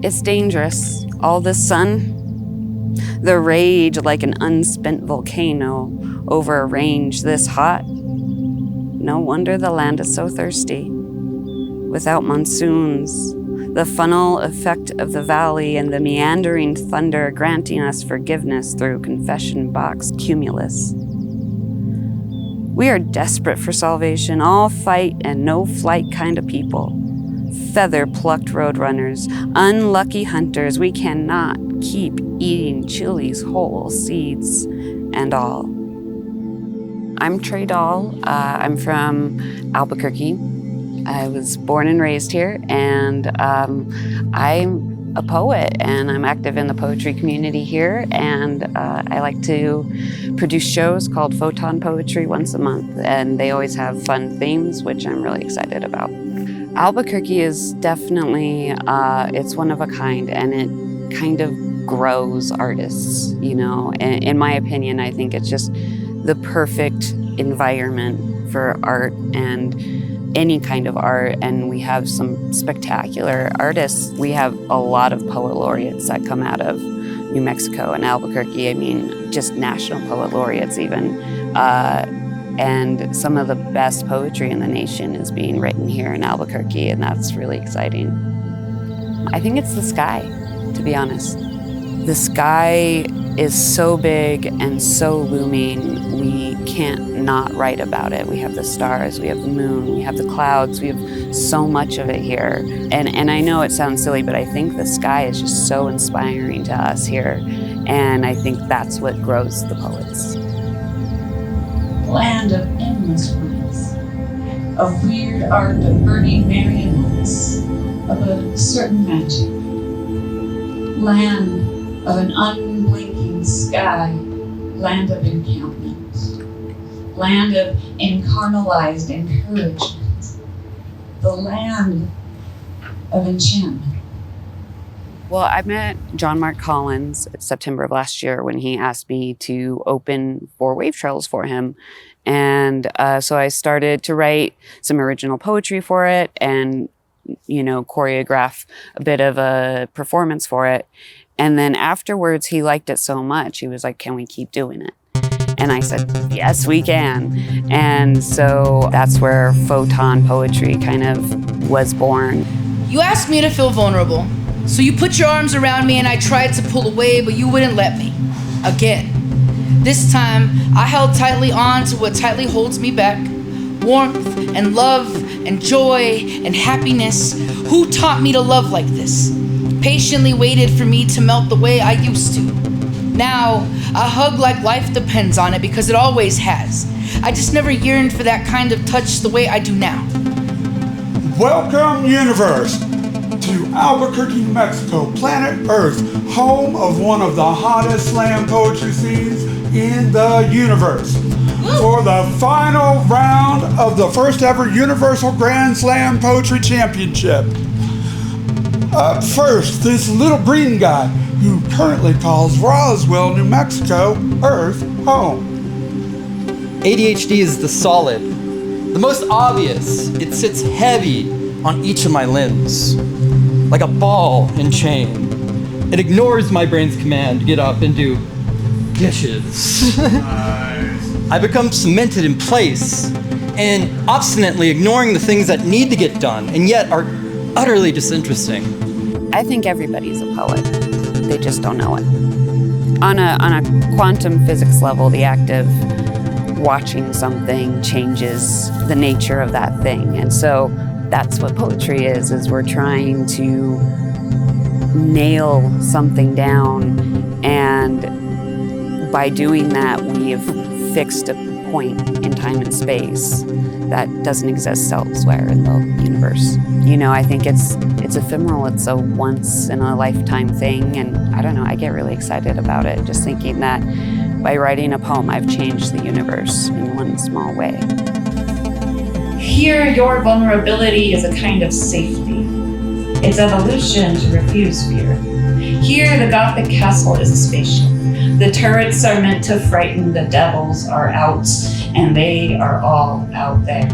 It's dangerous. All this sun, the rage like an unspent volcano over a range this hot. No wonder the land is so thirsty. Without monsoons, the funnel effect of the valley and the meandering thunder granting us forgiveness through confession box cumulus. We are desperate for salvation, all fight and no flight kind of people. Feather-plucked roadrunners, unlucky hunters, we cannot keep eating chilies whole, seeds and all. I'm Trey Dahl. I'm from Albuquerque. I was born and raised here, and I'm a poet, and I'm active in the poetry community here, and I like to produce shows called Photon Poetry once a month, and they always have fun themes, which I'm really excited about. Albuquerque is definitely, it's one of a kind, and it kind of grows artists, you know. In my opinion, I think it's just the perfect environment for art and any kind of art, and we have some spectacular artists. We have a lot of poet laureates that come out of New Mexico and Albuquerque. I mean, just national poet laureates even. And some of the best poetry in the nation is being written here in Albuquerque, and that's really exciting. I think it's the sky, to be honest. The sky is so big and so looming, we can't not write about it. We have the stars, we have the moon, we have the clouds, we have so much of it here. And I know it sounds silly, but I think the sky is just so inspiring to us here. And I think that's what grows the poets. Land of endless woods, of weird art of burning marionettes, of a certain magic. Land of an unblinking sky, land of encampment, land of incarnalized encouragement, the land of enchantment. Well, I met John Mark Collins in September of last year when he asked me to open 4 wave trails for him. And so I started to write some original poetry for it and, you know, choreograph a bit of a performance for it. And then afterwards, he liked it so much, he was like, can we keep doing it? And I said, yes, we can. And so that's where Photon Poetry kind of was born. You asked me to feel vulnerable. So you put your arms around me and I tried to pull away, but you wouldn't let me. Again. This time, I held tightly on to what tightly holds me back. Warmth and love and joy and happiness. Who taught me to love like this? Patiently waited for me to melt the way I used to. Now, I hug like life depends on it because it always has. I just never yearned for that kind of touch the way I do now. Welcome, universe, to Albuquerque, New Mexico, planet Earth, home of one of the hottest slam poetry scenes in the universe. For the final round of the first ever Universal Grand Slam Poetry Championship. Up first, this little green guy who currently calls Roswell, New Mexico, Earth home. ADHD is the solid, the most obvious. It sits heavy on each of my limbs, like a ball and chain. It ignores my brain's command to get up and do dishes. Nice. I become cemented in place and obstinately ignoring the things that need to get done and yet are utterly disinteresting. I think everybody's a poet. They just don't know it. On a quantum physics level, the act of watching something changes the nature of that thing. And so that's what poetry is we're trying to nail something down, and by doing that, we have fixed a point in time and space that doesn't exist elsewhere in the universe. You know, I think it's ephemeral, it's a once in a lifetime thing, and I don't know, I get really excited about it, just thinking that by writing a poem, I've changed the universe in one small way. Here, your vulnerability is a kind of safety. It's evolution to refuse fear. Here, the Gothic castle is a spaceship. The turrets are meant to frighten, the devils are out, and they are all out there.